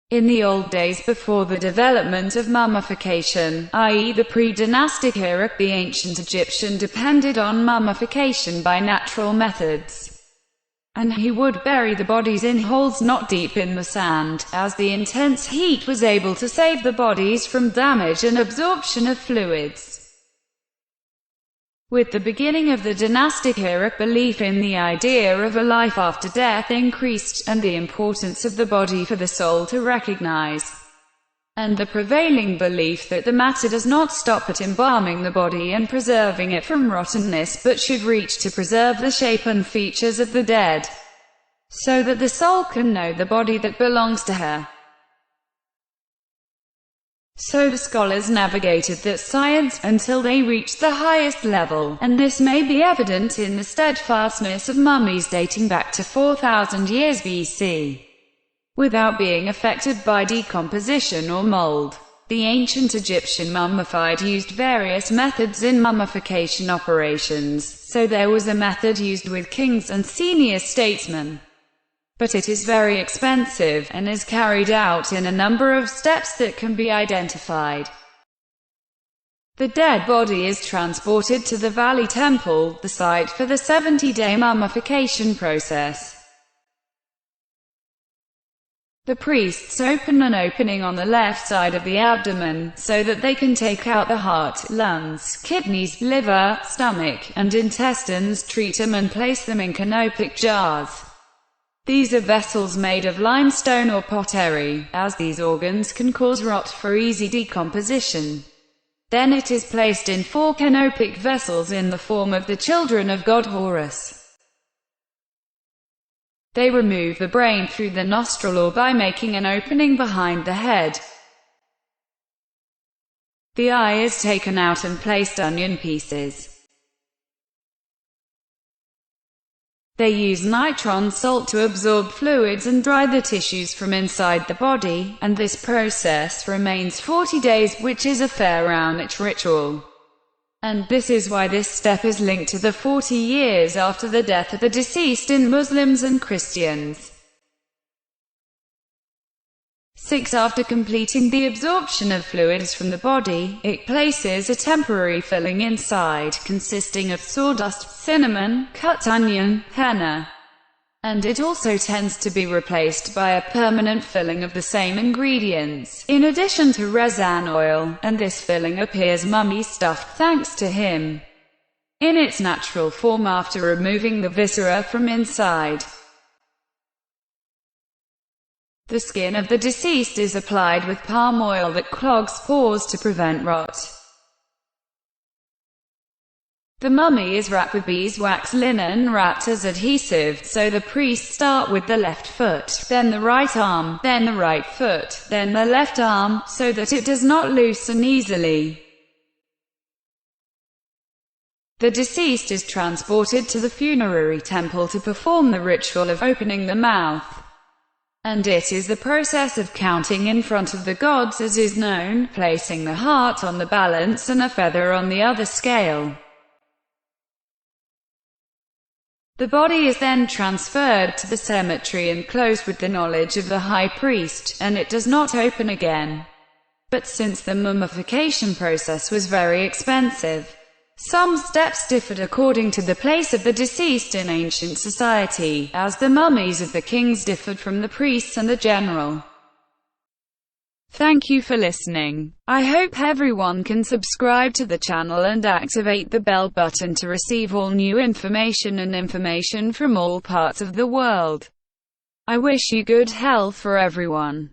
In the old days before the development of mummification, i.e. the pre-dynastic era, the ancient Egyptian depended on mummification by natural methods. And he would bury the bodies in holes not deep in the sand, as the intense heat was able to save the bodies from damage and absorption of fluids. With the beginning of the dynastic era, belief in the idea of a life after death increased, and the importance of the body for the soul to recognize, and the prevailing belief that the matter does not stop at embalming the body and preserving it from rottenness, but should reach to preserve the shape and features of the dead, so that the soul can know the body that belongs to her. So the scholars navigated that science, until they reached the highest level, and this may be evident in the steadfastness of mummies dating back to 4,000 years BC, without being affected by decomposition or mold. The ancient Egyptian mummified used various methods in mummification operations, so there was a method used with kings and senior statesmen. But it is very expensive, and is carried out in a number of steps that can be identified. The dead body is transported to the Valley Temple, the site for the 70-day mummification process. The priests open an opening on the left side of the abdomen, so that they can take out the heart, lungs, kidneys, liver, stomach, and intestines, treat them and place them in canopic jars. These are vessels made of limestone or pottery, as these organs can cause rot for easy decomposition. Then it is placed in 4 canopic vessels in the form of the children of god Horus. They remove the brain through the nostril or by making an opening behind the head. The eye is taken out and placed onion pieces. They use nitron salt to absorb fluids and dry the tissues from inside the body, and this process remains 40 days, which is a pharaonic ritual. And this is why this step is linked to the 40 years after the death of the deceased in Muslims and Christians. 6. After completing the absorption of fluids from the body, it places a temporary filling inside, consisting of sawdust, cinnamon, cut onion, henna, and it also tends to be replaced by a permanent filling of the same ingredients, in addition to resin oil, and this filling appears mummy-stuffed thanks to him in its natural form after removing the viscera from inside. The skin of the deceased is applied with palm oil that clogs pores to prevent rot. The mummy is wrapped with beeswax linen wrapped as adhesive, so the priests start with the left foot, then the right arm, then the right foot, then the left arm, so that it does not loosen easily. The deceased is transported to the funerary temple to perform the ritual of opening the mouth. And it is the process of counting in front of the gods as is known, placing the heart on the balance and a feather on the other scale. The body is then transferred to the cemetery and closed with the knowledge of the high priest, and it does not open again. But since the mummification process was very expensive, some steps differed according to the place of the deceased in ancient society, as the mummies of the kings differed from the priests and the general. Thank you for listening. I hope everyone can subscribe to the channel and activate the bell button to receive all new information and information from all parts of the world. I wish you good health for everyone.